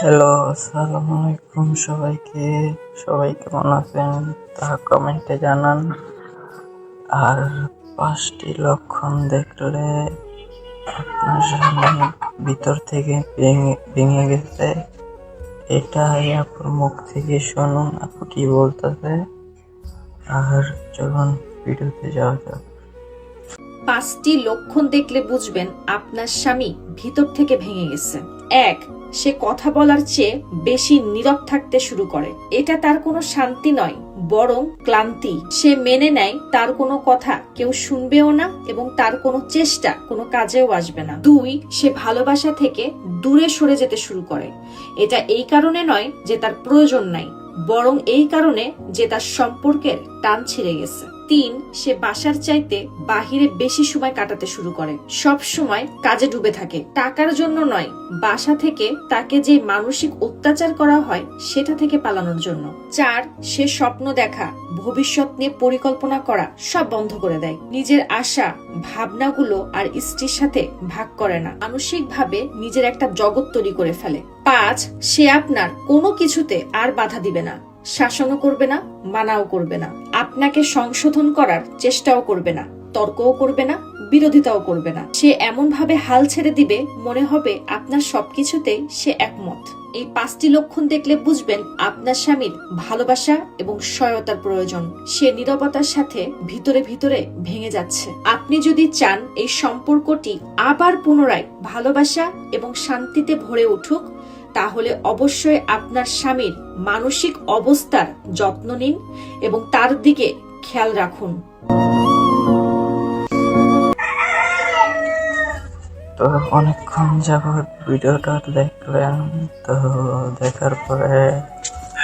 Hello, আসসালামু আলাইকুম সবাইকে। সবাই কেমন আছেন তা কমেন্টে জানান। আর 5টি লক্ষণ দেখলে আপনার সামনে ভিতর থেকে ভেঙে গেছে, এটাই আপুর মুখ থেকে শুনুন আপু কি বলতেছে। আর চলুন ভিডিওতে যাওয়া যাক। 5টি লক্ষণ দেখলে বুঝবেন আপনার স্বামী ভিতর থেকে ভেঙে গেছে। 1. সে কথা বলার চেয়ে বেশি নীরব থাকতে শুরু করে। এটা তার কোনো শান্তি নয়, বরং ক্লান্তি। সে মেনে নেয় তার কোনো কথা কেউ শুনবেও না এবং তার কোনো চেষ্টা কোনো কাজেও আসবে না। 2. সে ভালোবাসা থেকে দূরে সরে যেতে শুরু করে। এটা এই কারণে নয় যে তার প্রয়োজন নাই, বরং এই কারণে যে তার সম্পর্কের টান ছিঁড়ে গেছে। 3. সে বাসার চাইতে বাহিরে বেশি সময় কাটাতে শুরু করে। সব সময় কাজে ডুবে থাকে, টাকার জন্য নয়, বাসা থেকে তাকে যে মানসিক অত্যাচার করা হয় সেটা থেকে পালানোর জন্য। 4. সে স্বপ্ন দেখা, ভবিষ্যৎ নিয়ে পরিকল্পনা করা সব বন্ধ করে দেয়। নিজের আশা ভাবনাগুলো আর স্ত্রীর সাথে ভাগ করে না, মানসিকভাবে নিজের একটা জগৎ তৈরি করে ফেলে। 5. সে আপনার কোনো কিছুতে আর বাধা দিবে না, শাসনও করবে না, মানাও করবে না, আপনাকে সংশোধন করার চেষ্টাও করবে না, তর্কও করবে না, বিরোধিতাও করবে না। সে এমন ভাবে হাল ছেড়ে দিবে মনে হবে আপনার সবকিছুতেই সে একমত। এই 5টি লক্ষণ দেখলে বুঝবেন আপনার স্বামীর ভালোবাসা এবং সহায়তার প্রয়োজন। সে নীরবতার সাথে ভিতরে ভিতরে ভেঙে যাচ্ছে। আপনি যদি চান এই সম্পর্কটি আবার পুনরায় ভালোবাসা এবং শান্তিতে ভরে উঠুক, তাহলে অবশ্যই আপনার স্বামীর মানসিক অবস্থার যত্ন নিন এবং তার দিকে খেয়াল রাখুন। তো অনেকক্ষণ যাবত ভিডিওটা দেখলেন, তো দেখার পরে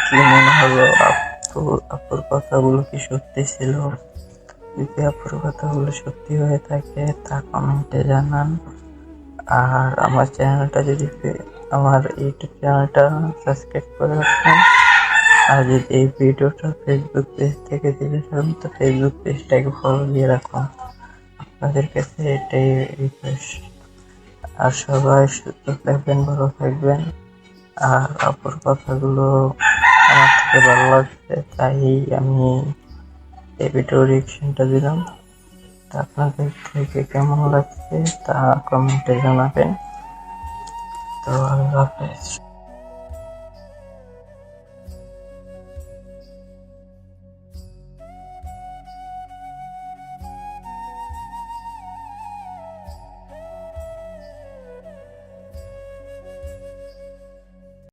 কি মনে হলো? আপুর কথাগুলো কি সত্যি ছিল? যদি আপুর কথাগুলো সত্যি হয়ে থাকে তা কমেন্টে জানান। আর আমার ইউটিউব চ্যানেলটা সাবস্ক্রাইব করে রাখবেন। আর যদি এই ভিডিওটা ফেসবুক পেজ থেকে দেখে থাকেন তো ফেসবুক পেজটাকে ফলো দিয়ে রাখুন। আপনাদের কাছে এটাই রিকোয়েস্ট। আর সবাই সুস্থ থাকবেন, ভালো থাকবেন। আর আপুর কথাগুলো আমার থেকে ভালো লাগছে, তাই আমি এই ভিডিও রিঅ্যাকশনটা দিলাম। তা আপনাদের থেকে কেমন লাগছে তা কমেন্টে জানাবেন। তো আল্লাহ হাফেজ।